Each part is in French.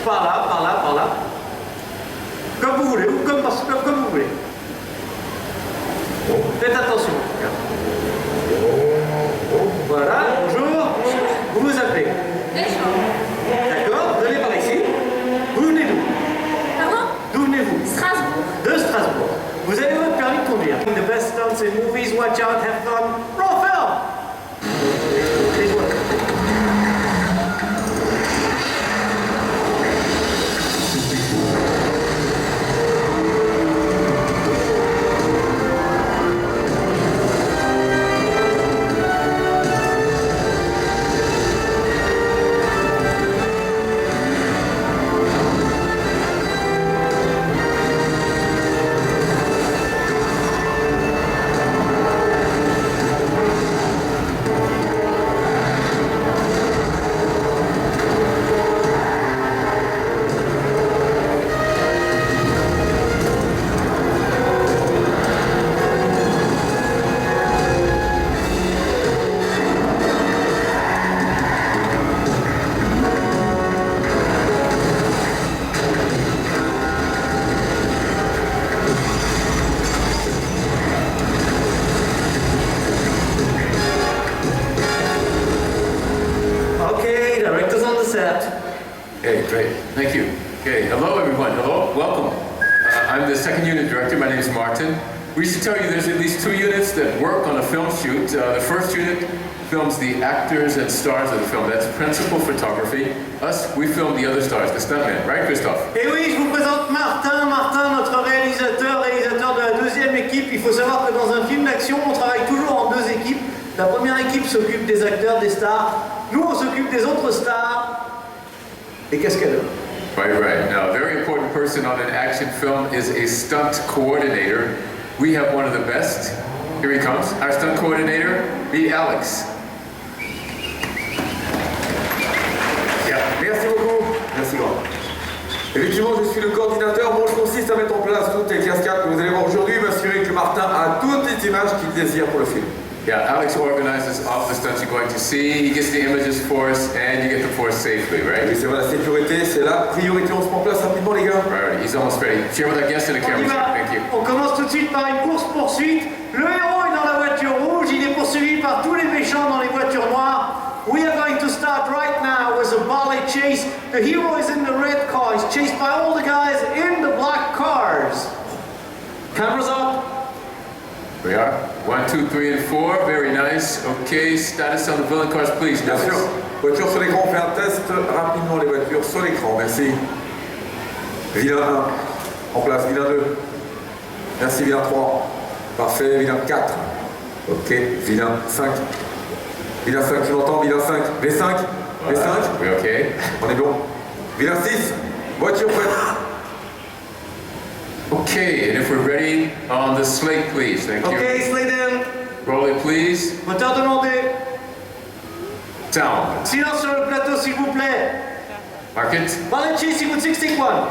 par là, par là, par là. Comme vous voulez, ou comme vous voulez. Faites attention. Voilà, bonjour. Vous vous appelez? D'accord, vous allez par ici. Vous venez d'où? Pardon? D'où venez-vous? Strasbourg. De Strasbourg. Vous avez votre permis de conduire. The best stunts in movies, watch out, have fun, roll film! Please welcome. Okay, great. Thank you. Okay, hello everyone. Hello, welcome. I'm the second unit director. My name is Martin. We should tell you there's at least 2 units that work on a film shoot. The first unit films the actors and stars of the film. That's principal photography. Us, we film the other stars, the stuntmen. Right, Christophe? Et oui, je vous présente Martin. Martin, notre réalisateur de la deuxième équipe. Il faut savoir que dans un film d'action, on travaille toujours en 2 équipes. La première équipe s'occupe des acteurs, des stars. Nous, on s'occupe des autres stars. Et cascadeurs. Right. Now, a very important person on an action film is a stunt coordinator. We have one of the best. Here he comes. Our stunt coordinator, meet Alex. Yeah. Merci beaucoup. Merci grand. Effectivement, je suis le coordinateur. Mon rôle consiste à mettre en place toutes les cascades que vous allez voir aujourd'hui, m'assurer que Martin a toutes les images qu'il désire pour le film. Yeah, Alex organizes all the stunts you're going to see. He gets the images for us, and you get them for us safely, right? Oui, c'est vrai, la sécurité, c'est la priorité. On se met en place rapidement, les gars. Right, he's almost ready. Share with our guests in the camera. Thank you. On commence tout de suite par une course-poursuite. Le héros est dans la voiture rouge. Il est poursuivi par tous les méchants dans les voitures noires. We are going to start right now with a ballet chase. The hero is in the red car. He's chased by all the guys in the black cars. Cameras up. We are. 1, 2, 3, and 4. Very nice. Okay, status on the villain cars, please. Bien sûr. Voiture sur l'écran, on fait un test rapidement les voitures sur l'écran. Merci. Vilain 1. En place. Vilain 2. Merci. Vilain 3. Parfait. Vilain 4. Ok. Vilain 5. Vilain 5, tu l'entends? Vilain 5. V5. V5. Oui, ok. On est bon. Vilain 6. Voiture prête. Okay, and if we're ready, on the slate, please. Thank you. Okay, slate in. Roll it, please. Moteur demandé. Sound. Silence sur le plateau, s'il vous plaît. Mark it. Ballet chase equals 61.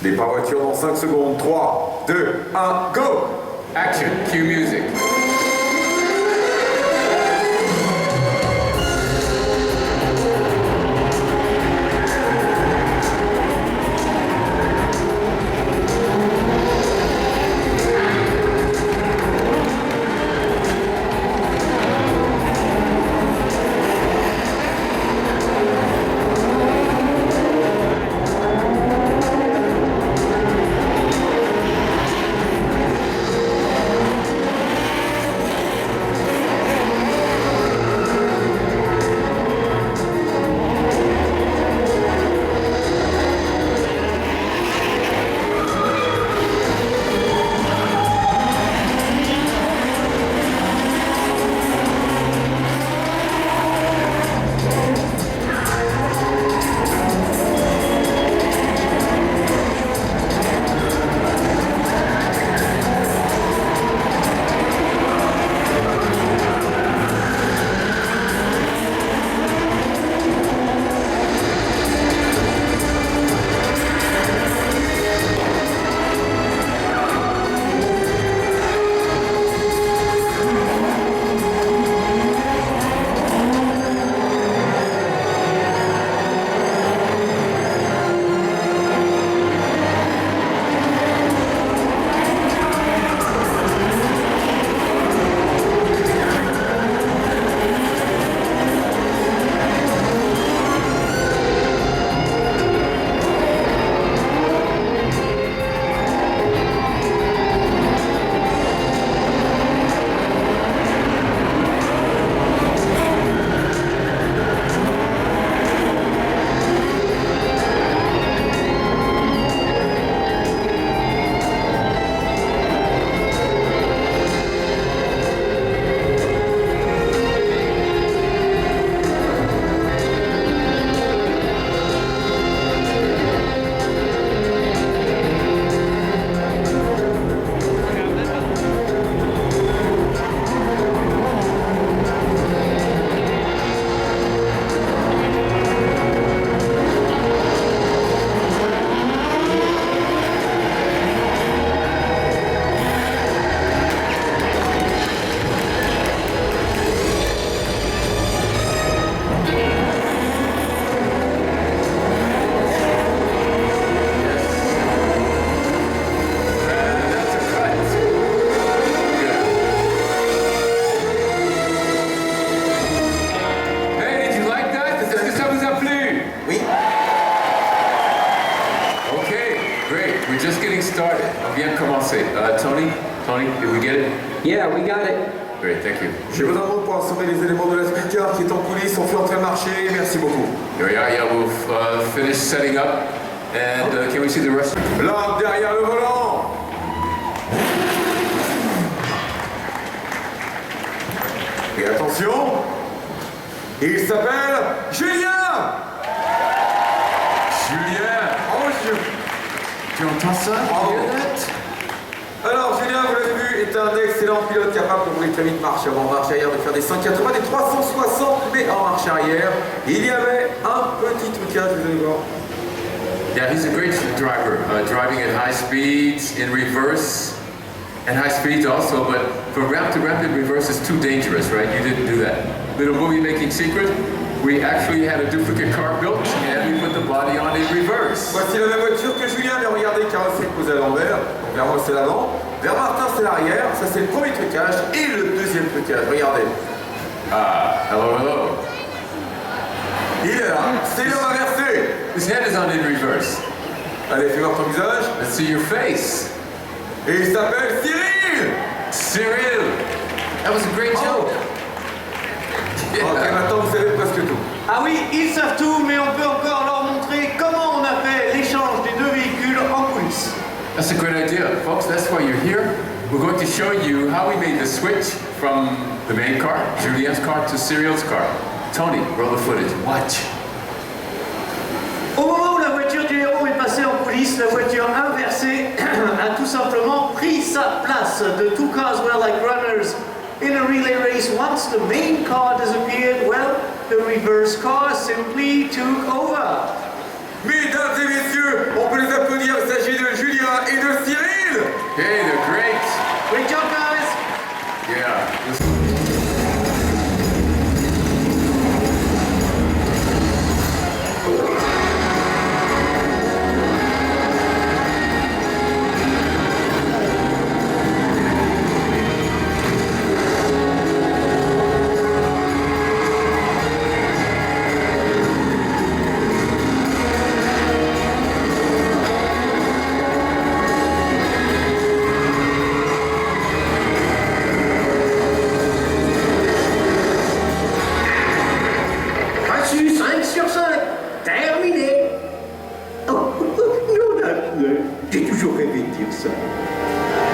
Départ voiture dans 5 secondes. 3, 2, 1, go! Action. Cue music. We're just getting started. On vient de commencer. Tony, did we get it? Yeah, we got it. Great, thank you. J'ai besoin de mots pour assembler les éléments de la speaker qui est en coulisses, on fait entrer le marché. Merci beaucoup. Here we are. Yeah, we've finished setting up. And can we see the rest? Là, derrière le volant. Et attention, il s'appelle Julien. Oh, Julien. Tu entends ça? Bravo. You hear that? Alors Julien, vous l'avez vu, est un excellent pilote capable de rouler très vite marche avant, marche arrière, de faire des 180, des 360, mais en marche arrière, il y avait un petit trucage, vous allez voir. Yeah, he's a great driver, driving at high speeds, in reverse, and high speeds also, but for ramp to ramp in reverse is too dangerous, right? You didn't do that. Little movie making secret, we actually had a duplicate car built, and we put the body on in reverse. Voici la même voiture que Julien, mais regardez, carrosserie posée à l'envers, donc vers moi c'est l'avant, vers Martin c'est l'arrière, ça c'est le premier trucage, et le deuxième trucage, regardez. Ah, hello. Il est là, c'est l'homme inversé. His head is on in reverse. Allez, fais voir ton visage. Let's see your face. Et il s'appelle Cyril. Cyril! That was a great joke. Ok, maintenant vous savez presque tout. Ah oui, ils savent tout, mais on peut encore leur montrer comment on a fait l'échange des deux véhicules en coulisses. That's a great idea. Folks, that's why you're here. We're going to show you how we made the switch from the main car, Julien's car, to Cyril's car. Tony, roll the footage. Watch. Au moment où la voiture du héros est passée en coulisses, la voiture inversée a tout simplement pris sa place. The two cars were like runners in a relay race. Once the main car disappeared, well, the reverse car simply took over. Mesdames et messieurs, on peut les applaudir, il s'agit de Julien et de Cyril. Hey, they're great. Great job, guys! Yeah.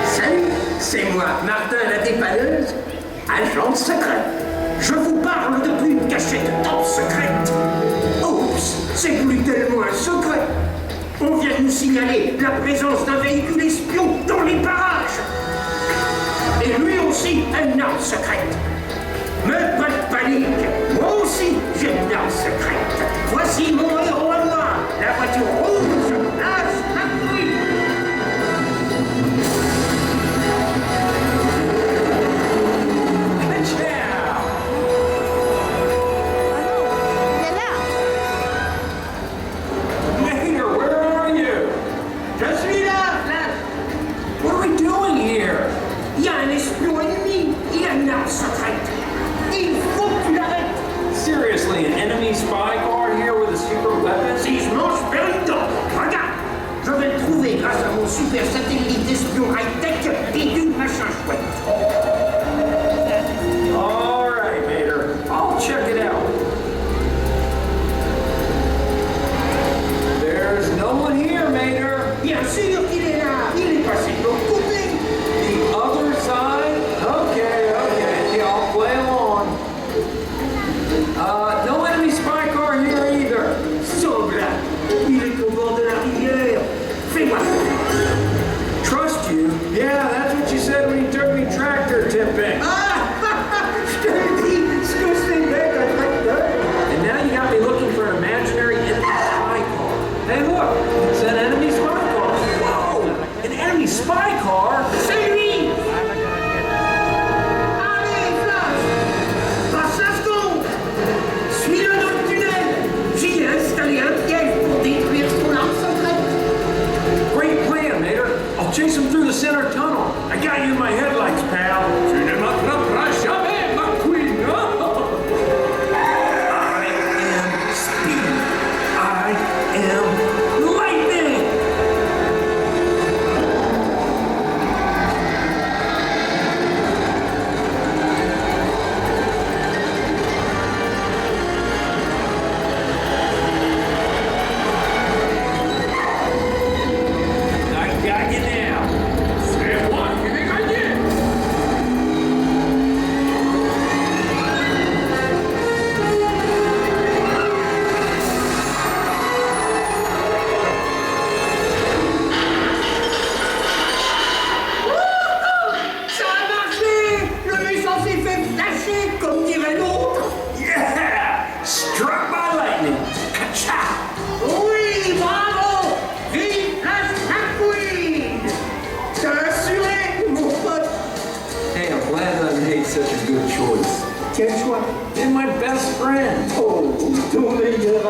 Salut, c'est moi, Martin la dépanneuse, agent secret. Je vous parle depuis une cachette top secrète. Oups, c'est plus tellement un secret. On vient de nous signaler la présence d'un véhicule espion dans les parages. Et lui aussi a une arme secrète. Mais pas de panique, moi aussi j'ai une arme secrète. Voici mon héros à moi, la voiture rouge, lâche la pluie. Seriously, an enemy spy car here with a secret weapon? Si je mange périctant, regarde, je vais le trouver grâce à mon super satellite espion high-tech et d'une machin chouette. All right, Mater. I'll check it out. There's no one here, Mater. Bien sûr qu'il est là, il est passé de l'autre côté. The other side? Okay. Yeah, I'll play along. No enemy spy car here either. Semble, il est au bord de la rivière. Fais-moi. Trust you? Yeah, that's what you said when you took me tractor tipping. Je te le dis, ce que c'est bête un tracteur. And now you got me looking for an imaginary enemy spy car. Hey, look, it's an enemy spy car. Whoa, an enemy spy car? C'est lui. Allez, Flash, passe la seconde. Suis-le dans le tunnel. J'y ai installé un piège pour détruire son arme secrète. Great plan, Mater. I'll chase him through the center tunnel. I got you in my headlights, pal. Tu ne m'attraperas jamais, McQueen. I am speed. I am lightning.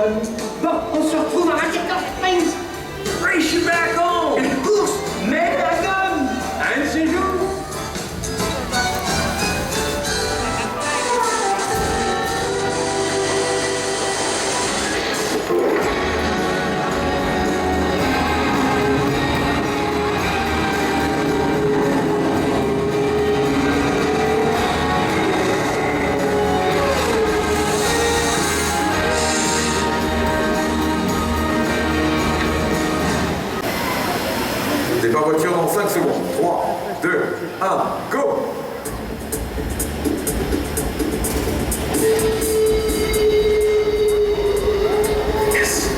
bonne. Bon, on se retrouve à Radiator Springs. Race you back home! Une course, mais la gomme. Un de ces jours. Départ voiture dans 5 secondes. 3, 2, 1, go! Yes.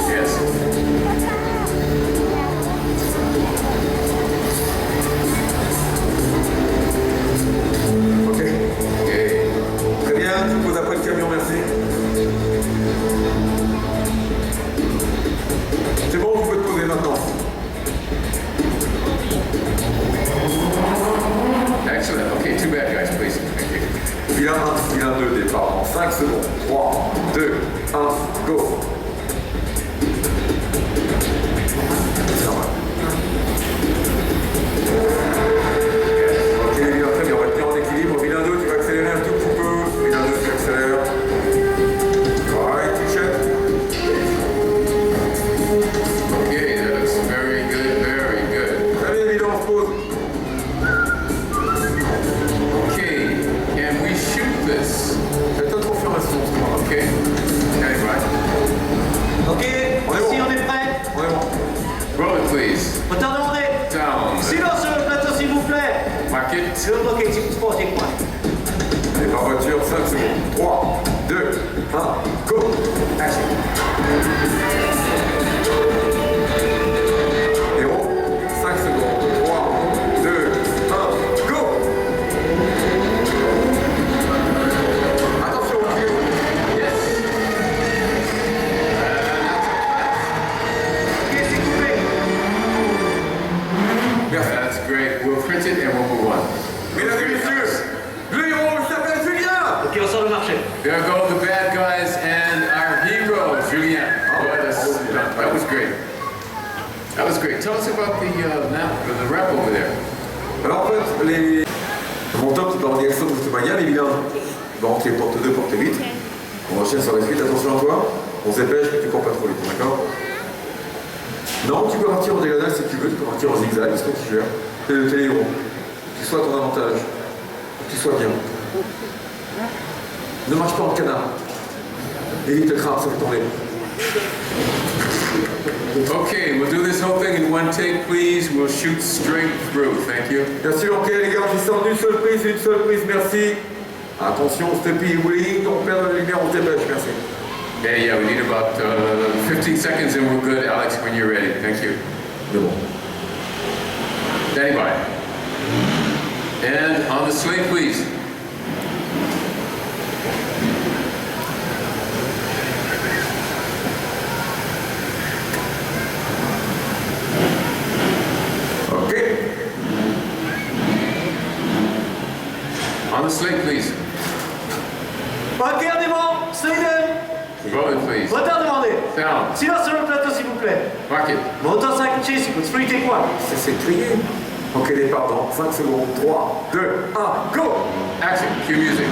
Yes. Ok. Okay. Très bien, tu poses après le camion, merci. C'est bon, vous pouvez te poser maintenant. Excellent. Okay, two bad guys, please. Thank you. File 1, file 2, départ en 5 secondes. 3, 2, 1, go! C'est normal. Ok, Vilain, très bien, on va tenir en équilibre. Vilain 2, tu vas accélérer un tout petit peu. Vilain 2, tu accélères. Ouais, tu check. Okay, that looks very good, very good. Très bien, Vilain, on se pose. Okay, can we shoot this? Faites une confirmation, c'est pas grave. Okay. Okay, right. Ok, On est ici bon. on est prêt. On est bon. Roll it, please. Moteur demandé. Down. Silence sur le plateau s'il vous plaît. Mark it. Silence bloqué, si vous sportez quoi. Départ voiture, 5 secondes. 3, 2, 1, go! Action. Héros, 5 secondes. 3, 2, 1, go! Attention au cul. Yes. Ok, c'est coupé. Merci. That's great. We'll print it and we'll move on. Mesdames et messieurs, le héros, il s'appelle Julien! Ok, on sort le marché. There go the bad guys and our hero, Julien. That was great. That was great. Tell us about the rep over there. Alors en fait, mon top c'est pas en direction de Mania, mais Vilain va rentrer porte 2, porte 8. On enchaîne sur la suite, attention à toi. On se dépêche, mais tu cours pas trop vite, d'accord? Non, tu peux partir en diagonale si tu veux, tu peux partir en zigzag, c'est toi qui gères. C'est le héros. Que tu sois à ton avantage. Que tu sois bien. Ne marche pas en canard. Évite le crabe, ça fait tomber. Okay, we'll do this whole thing in one take, please. We'll shoot straight through. Thank you. Bien sûr, ok les gars, on sort d'une seule prise, merci. Attention, steppy wheeling, on perd la lumière, on se dépêche, merci. Yeah, we need about 15 seconds and we're good, Alex, when you're ready. Thank you. C'est bon. Standing by. And on the slate, please. Ok. On the slate, please. Ok, on est bon. Sweden. Roll it, please. Moteur demandé. Down. Silence sur le plateau s'il vous plaît. Mark it. Moteur 5 chase sequence. Free take 1. C'est crié. Ok, départ dans 5 secondes. 3, 2, 1, go! Action. Cue music.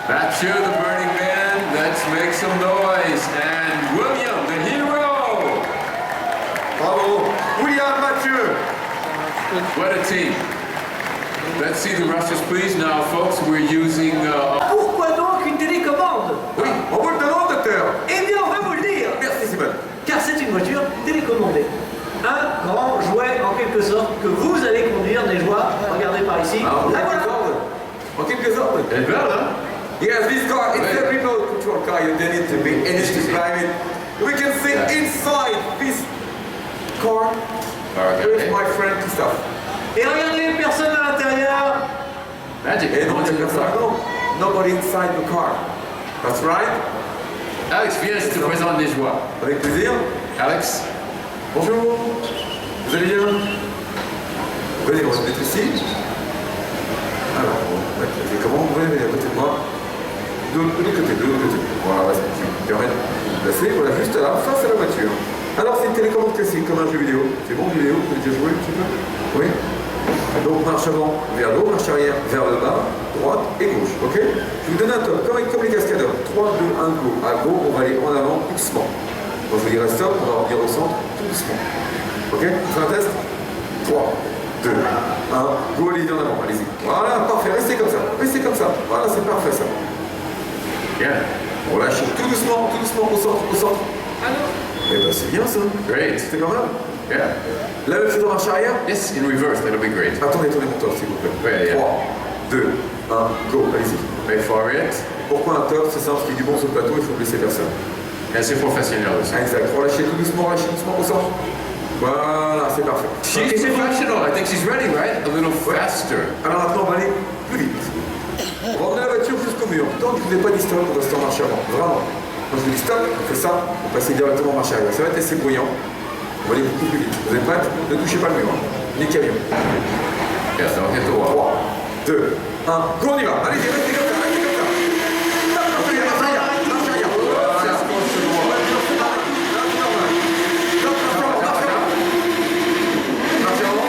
Mathieu, the Burning Man, let's make some noise. And William, the hero. Bravo. William, Mathieu. What a team. Let's see the rushes, please. Now, folks, we're using... Pourquoi donc une télécommande? Oui, on vous le demande, docteur. Eh bien, on va vous le dire. Merci, Simone. Car c'est une voiture télécommandée. Un grand jouet, en quelque sorte, que vous allez conduire, des joies. Regardez par ici. Ah, La voilà. En quelques ordres. Elle est belle, hein? Yes, this car, it's a remote control car. You don't need to be in it to drive it. We can sit inside this car with my friend Christophe. Et regardez, personne à l'intérieur. Magic. Et non, il n'y a personne. No, nobody inside the car. That's right. Alex, viens, je te présente les joies. Avec plaisir. Alex. Bonjour. Vous allez bien? Venez, on va se mettre ici. Alors, on va mettre les commandes. Vous venez à côté de moi. De l'autre côté, de l'autre côté. Voilà, ça me permet de vous placer. Voilà, juste là, face à la voiture. Alors, c'est une télécommande classique, comme un jeu vidéo. C'est bon, vidéo? Vous avez déjà joué un petit peu? Oui. Donc, marche avant vers le haut, marche arrière vers le bas, droite et gauche. Ok? Je vous donne un top, comme les cascadeurs. 3, 2, 1, go. À go, on va aller en avant doucement. Donc, je vous dirai stop, on va revenir au centre tout doucement. Ok? On fait un test? 3, 2, 1, go, allez-y en avant, allez-y. Voilà, parfait, restez comme ça. Restez comme ça. Voilà, c'est parfait ça. Bien. On lâche tout doucement au centre, au centre. Eh ben, c'est bien ça. Great. C'était pas mal. Yeah. La même chose en marche arrière. Yes, in reverse, that'll be great. Attendez, tournez mon top, s'il vous plaît. Ouais, 3, 2, 1, go, allez-y. Wait for it. Pourquoi un top? C'est simple, parce qu'il y a du bon sur le plateau, il faut blesser personne. Et c'est professionnel aussi. Exact. Relâchez tout doucement au centre. Voilà, c'est parfait. She's professional. I think she's ready, right? A little faster. Alors maintenant, on va aller plus vite. On va emmener la voiture jusqu'au mur. Tant que je ne vous ai pas dit stop, on reste en marche avant. Vraiment. Quand je vous dis stop, on fait ça, on passe directement en marche arrière. Ça va être assez bruyant. On va aller beaucoup plus vite. Vous êtes prêts? Ne touchez pas le mur. Ni camion. Yes, don't hit the wall. 3, 2, 1, go, on y va. Allez-y, restez comme ça, restez comme ça. Stop, marche arrière, marche arrière, marche arrière. Voilà. Stop, marche avant. Marche avant.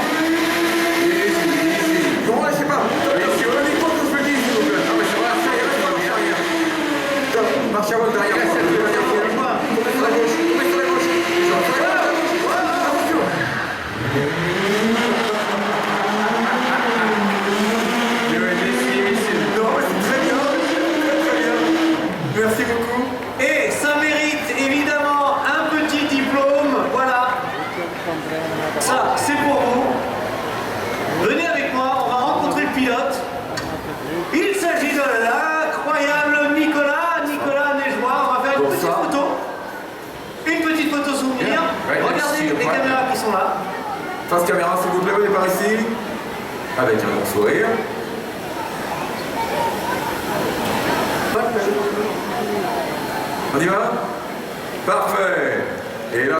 Easy, easy. Non, lâchez pas. Prenez compte que je me dis, s'il vous plaît. Non, mais c'est vrai, marche arrière, marche arrière. Stop, marche avant derrière. Tournez sur la gauche, tournez sur la gauche. Merci beaucoup. Et ça mérite évidemment un petit diplôme. Voilà. Ça, c'est pour vous. Venez avec moi, on va rencontrer le pilote. Il s'agit de l'incroyable Nicolas Neigeois. On va faire une petite photo. Une petite photo souvenir. Yeah, right, Regardez les caméras qui sont là. Face caméra, s'il vous plaît, venez par ici. Avec un bon sourire. On y va? Parfait. Et là...